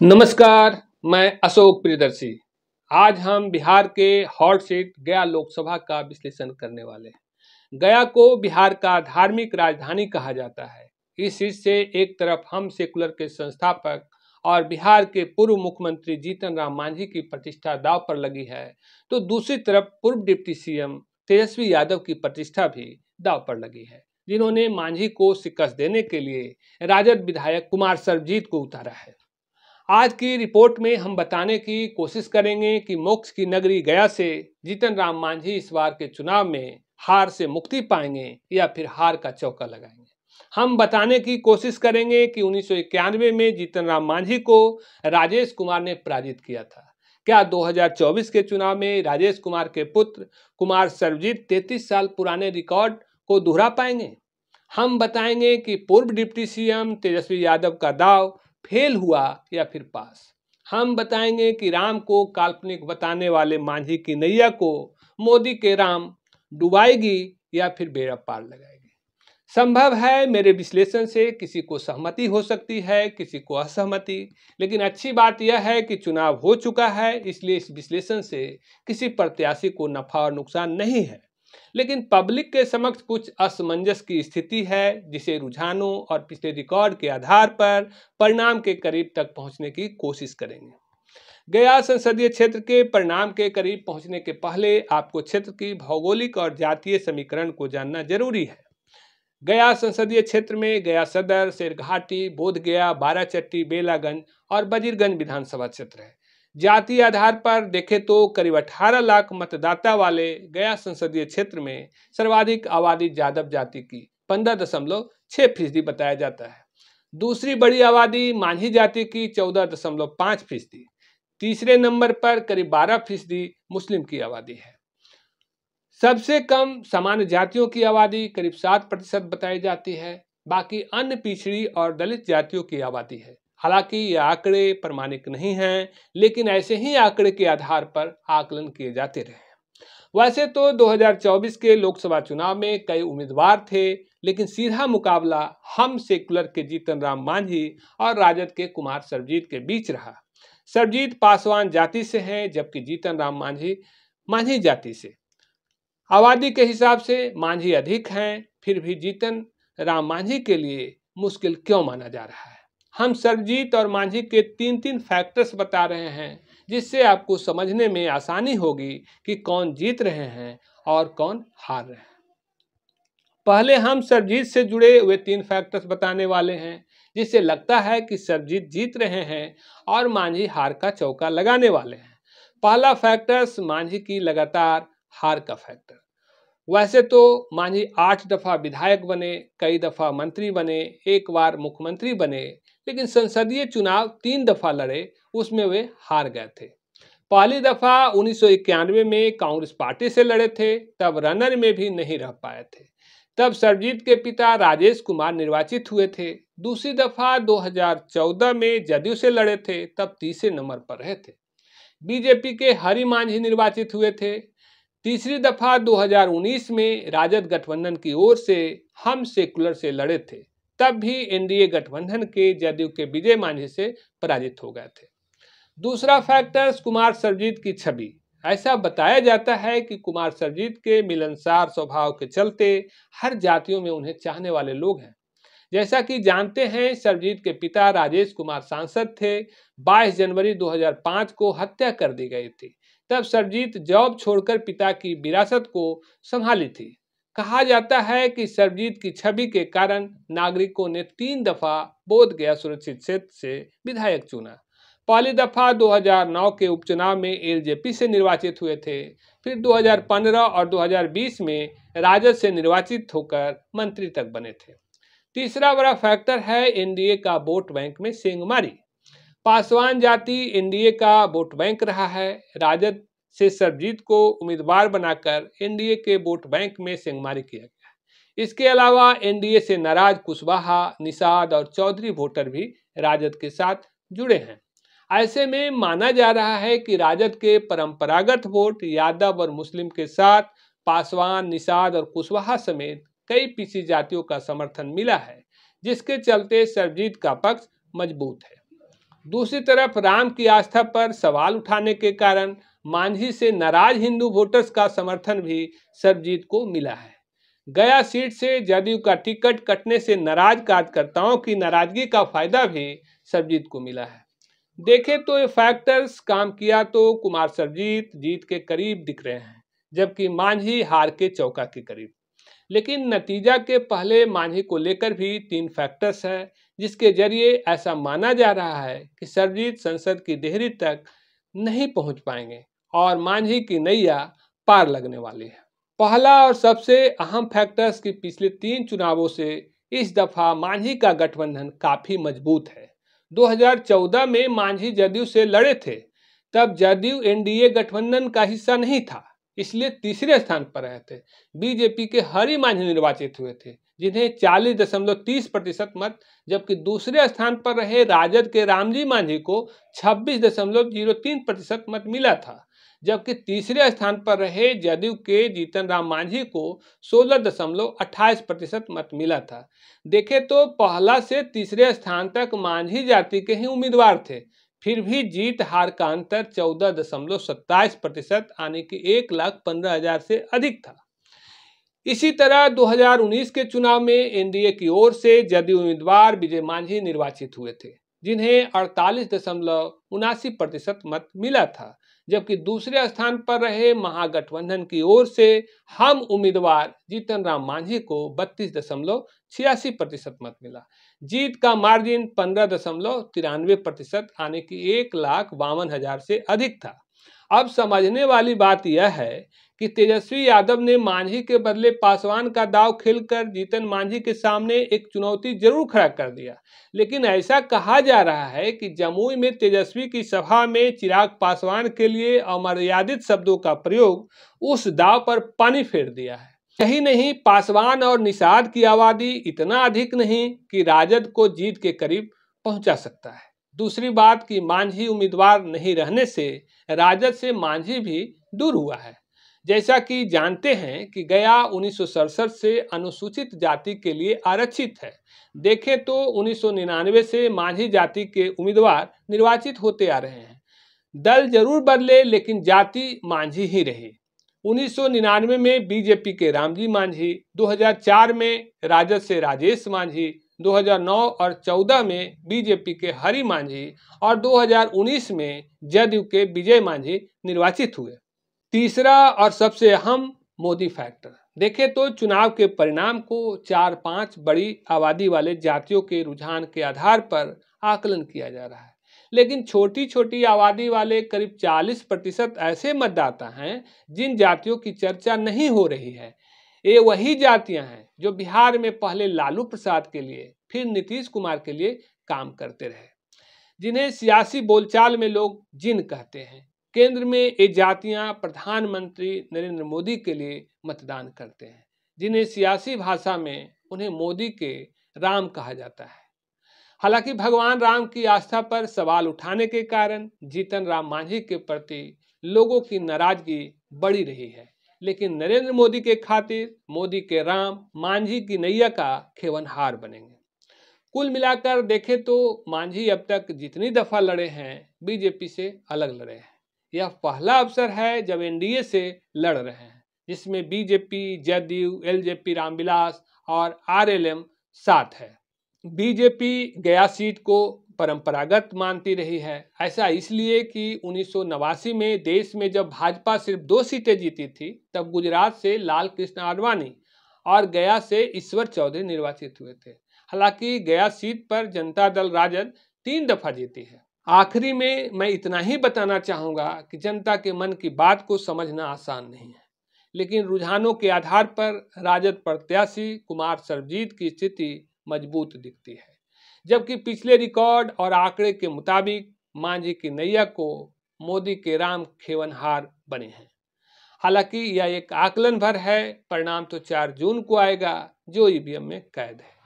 नमस्कार, मैं अशोक प्रियदर्शी। आज हम बिहार के हॉट सीट गया लोकसभा का विश्लेषण करने वाले हैं। गया को बिहार का धार्मिक राजधानी कहा जाता है। इस सीट से एक तरफ हम सेकुलर के संस्थापक और बिहार के पूर्व मुख्यमंत्री जीतन राम मांझी की प्रतिष्ठा दांव पर लगी है, तो दूसरी तरफ पूर्व डिप्टी सीएम तेजस्वी यादव की प्रतिष्ठा भी दांव पर लगी है, जिन्होंने मांझी को शिकस्त देने के लिए राजद विधायक कुमार सर्वजीत को उतारा है। आज की रिपोर्ट में हम बताने की कोशिश करेंगे कि मोक्ष की नगरी गया से जीतन राम मांझी इस बार के चुनाव में हार से मुक्ति पाएंगे या फिर हार का चौका लगाएंगे। हम बताने की कोशिश करेंगे कि 1991 में जीतन राम मांझी को राजेश कुमार ने पराजित किया था। क्या 2024 के चुनाव में राजेश कुमार के पुत्र कुमार सर्वजीत 33 साल पुराने रिकॉर्ड को दोहरा पाएंगे? हम बताएंगे कि पूर्व डिप्टी सीएम तेजस्वी यादव का दाव फेल हुआ या फिर पास। हम बताएंगे कि राम को काल्पनिक बताने वाले मांझी की नैया को मोदी के राम डुबाएगी या फिर बेड़ा पार लगाएगी। संभव है मेरे विश्लेषण से किसी को सहमति हो सकती है, किसी को असहमति, लेकिन अच्छी बात यह है कि चुनाव हो चुका है, इसलिए इस विश्लेषण से किसी प्रत्याशी को नफा और नुकसान नहीं है। लेकिन पब्लिक के समक्ष कुछ असमंजस की स्थिति है, जिसे रुझानों और पिछले रिकॉर्ड के आधार पर परिणाम के करीब तक पहुंचने की कोशिश करेंगे। गया संसदीय क्षेत्र के परिणाम के करीब पहुंचने के पहले आपको क्षेत्र की भौगोलिक और जातीय समीकरण को जानना जरूरी है। गया संसदीय क्षेत्र में गया सदर, शेरघाटी, बोधगया, बाराचट्टी, बेलागंज और वजीरगंज विधानसभा क्षेत्र है। जातीय आधार पर देखें तो करीब 18 लाख मतदाता वाले गया संसदीय क्षेत्र में सर्वाधिक आबादी यादव जाति की 15.6% बताया जाता है। दूसरी बड़ी आबादी मांझी जाति की 14.5%। तीसरे नंबर पर करीब 12% मुस्लिम की आबादी है। सबसे कम सामान्य जातियों की आबादी करीब 7% बताई जाती है। बाकी अन्य पिछड़ी और दलित जातियों की आबादी है। हालांकि ये आंकड़े प्रमाणिक नहीं हैं, लेकिन ऐसे ही आंकड़े के आधार पर आकलन किए जाते रहे। वैसे तो 2024 के लोकसभा चुनाव में कई उम्मीदवार थे, लेकिन सीधा मुकाबला हम सेकुलर के जीतन राम मांझी और राजद के कुमार सर्वजीत के बीच रहा। सर्वजीत पासवान जाति से हैं, जबकि जीतन राम मांझी मांझी जाति से। आबादी के हिसाब से मांझी अधिक हैं, फिर भी जीतन राम मांझी के लिए मुश्किल क्यों माना जा रहा है? हम सर्वजीत और मांझी के तीन फैक्टर्स बता रहे हैं, जिससे आपको समझने में आसानी होगी कि कौन जीत रहे हैं और कौन हार रहे हैं। पहले हम सर्वजीत से जुड़े हुए 3 फैक्टर्स बताने वाले हैं, जिससे लगता है कि सर्वजीत जीत रहे हैं और मांझी हार का चौका लगाने वाले हैं। पहला फैक्टर्स मांझी की लगातार हार का फैक्टर। वैसे तो मांझी 8 दफा विधायक बने, कई दफा मंत्री बने, एक बार मुख्यमंत्री बने, लेकिन संसदीय चुनाव 3 दफा लड़े, उसमें वे हार गए थे। पहली दफा 1991 में कांग्रेस पार्टी से लड़े थे, तब रनर में भी नहीं रह पाए थे। तब सर्वजीत के पिता राजेश कुमार निर्वाचित हुए थे। दूसरी दफा 2014 में जदयू से लड़े थे, तब तीसरे नंबर पर रहे थे। बीजेपी के हरि मांझी निर्वाचित हुए थे। तीसरी दफा 2019 में राजद गठबंधन की ओर से हम सेकुलर से लड़े थे, तब भी एनडीए गठबंधन के जदयू के विजय मांझी से पराजित हो गए थे। दूसरा फैक्टर कुमार सर्वजीत की छवि। ऐसा बताया जाता है कि कुमार सर्वजीत के मिलनसार स्वभाव के चलते हर जातियों में उन्हें चाहने वाले लोग हैं। जैसा कि जानते हैं, सर्वजीत के पिता राजेश कुमार सांसद थे। 22 जनवरी 2005 को हत्या कर दी गई थी। तब सर्वजीत जॉब छोड़कर पिता की विरासत को संभाली थी। कहा जाता है कि सर्वजीत की छवि के कारण नागरिकों ने 3 दफा बोधगया सुरक्षित क्षेत्र से विधायक चुना। पहली दफा 2009 के उपचुनाव में एलजेपी से निर्वाचित हुए थे, फिर 2015 और 2020 में राजद से निर्वाचित होकर मंत्री तक बने थे। तीसरा बड़ा फैक्टर है एनडीए का वोट बैंक में सेंधमारी। पासवान जाति एनडीए का वोट बैंक रहा है। राजद से सर्वजीत को उम्मीदवार बनाकर एनडीए के वोट बैंक में सेंधमारी किया गया। इसके अलावा एनडीए से नाराज कुशवाहा, निषाद और चौधरी वोटर भी राजद के साथ जुड़े हैं। ऐसे में माना जा रहा है कि राजद के परंपरागत वोट यादव और मुस्लिम के साथ पासवान, निषाद और कुशवाहा समेत कई पिछड़ी जातियों का समर्थन मिला है, जिसके चलते सर्वजीत का पक्ष मजबूत है। दूसरी तरफ राम की आस्था पर सवाल उठाने के कारण मांझी से नाराज हिंदू वोटर्स का समर्थन भी सरबजीत को मिला है। गया सीट से जदयू का टिकट कटने से नाराज कार्यकर्ताओं की नाराजगी का फायदा भी सरबजीत को मिला है। देखें तो ये फैक्टर्स काम किया तो कुमार सरबजीत जीत के करीब दिख रहे हैं, जबकि मांझी हार के चौका के करीब। लेकिन नतीजा के पहले मांझी को लेकर भी 3 फैक्टर्स है, जिसके जरिए ऐसा माना जा रहा है कि सरबजीत संसद की देहरी तक नहीं पहुंच पाएंगे और मांझी की नैया पार लगने वाली है। पहला और सबसे अहम फैक्टर्स कि पिछले 3 चुनावों से इस दफा मांझी का गठबंधन काफी मजबूत है। 2014 में मांझी जदयू से लड़े थे, तब जदयू एनडीए गठबंधन का हिस्सा नहीं था, इसलिए तीसरे स्थान पर रहे थे। बीजेपी के हरि मांझी निर्वाचित हुए थे, जिन्हें 40.30% मत, जबकि दूसरे स्थान पर रहे राजद के रामजी मांझी को 26.03% मत मिला था, जबकि तीसरे स्थान पर रहे जदयू के जीतन राम मांझी को 16.28% मत मिला था। देखें तो पहला से तीसरे स्थान तक मांझी जाति के ही उम्मीदवार थे, फिर भी जीत हार का अंतर 14.27% आने की 1,15,000 से अधिक था। इसी तरह 2019 के चुनाव में एनडीए की ओर से जदयू उम्मीदवार विजय मांझी निर्वाचित हुए थे, जिन्हें 48.79% मत मिला था, जबकि दूसरे स्थान पर रहे महागठबंधन की ओर से हम उम्मीदवार जीतन राम मांझी को 32.86% मत मिला। जीत का मार्जिन 15.93% आने की 1,52,000 से अधिक था। अब समझने वाली बात यह है कि तेजस्वी यादव ने मांझी के बदले पासवान का दांव खेलकर जीतन मांझी के सामने एक चुनौती जरूर खड़ा कर दिया, लेकिन ऐसा कहा जा रहा है कि जमुई में तेजस्वी की सभा में चिराग पासवान के लिए अमर्यादित शब्दों का प्रयोग उस दांव पर पानी फेर दिया है। यही नहीं, पासवान और निषाद की आबादी इतना अधिक नहीं कि राजद को जीत के करीब पहुंचा सकता है। दूसरी बात कि मांझी उम्मीदवार नहीं रहने से राजद से मांझी भी दूर हुआ है। जैसा कि जानते हैं कि गया 1967 से अनुसूचित जाति के लिए आरक्षित है। देखें तो 1999 से मांझी जाति के उम्मीदवार निर्वाचित होते आ रहे हैं। दल जरूर बदले, लेकिन जाति मांझी ही रही। 1999 में बीजेपी के रामजी मांझी, 2004 में राजद से राजेश मांझी, 2009 और 14 में बीजेपी के हरि मांझी और 2019 में जदयू के विजय मांझी निर्वाचित हुए। तीसरा और सबसे अहम, मोदी फैक्टर। देखें तो चुनाव के परिणाम को 4-5 बड़ी आबादी वाले जातियों के रुझान के आधार पर आकलन किया जा रहा है, लेकिन छोटी छोटी आबादी वाले करीब 40% ऐसे मतदाता हैं जिन जातियों की चर्चा नहीं हो रही है। ये वही जातियां हैं जो बिहार में पहले लालू प्रसाद के लिए फिर नीतीश कुमार के लिए काम करते रहे, जिन्हें सियासी बोलचाल में लोग जिन कहते हैं। केंद्र में ये जातियां प्रधानमंत्री नरेंद्र मोदी के लिए मतदान करते हैं, जिन्हें सियासी भाषा में उन्हें मोदी के राम कहा जाता है। हालांकि भगवान राम की आस्था पर सवाल उठाने के कारण जीतन राम मांझी के प्रति लोगों की नाराजगी बढ़ी रही है, लेकिन नरेंद्र मोदी के खातिर मोदी के राम मांझी की नैया का खेवनहार बनेंगे। कुल मिलाकर देखें तो मांझी अब तक जितनी दफा लड़े हैं बीजेपी से अलग लड़े हैं। यह पहला अवसर है जब एनडीए से लड़ रहे हैं, जिसमें बीजेपी, जदयू, एलजेपी रामविलास और आरएलएम साथ है। बीजेपी गया सीट को परंपरागत मानती रही है। ऐसा इसलिए कि 1989 में देश में जब भाजपा सिर्फ 2 सीटें जीती थी, तब गुजरात से लाल कृष्ण आडवाणी और गया से ईश्वर चौधरी निर्वाचित हुए थे। हालांकि गया सीट पर जनता दल राजद 3 दफा जीती है। आखिरी में मैं इतना ही बताना चाहूँगा कि जनता के मन की बात को समझना आसान नहीं है, लेकिन रुझानों के आधार पर राजद प्रत्याशी कुमार सरबजीत की स्थिति मजबूत दिखती है, जबकि पिछले रिकॉर्ड और आंकड़े के मुताबिक मांझी की नैया को मोदी के राम खेवनहार बने हैं। हालांकि यह एक आकलन भर है, परिणाम तो 4 जून को आएगा, जो ईवीएम में कैद है।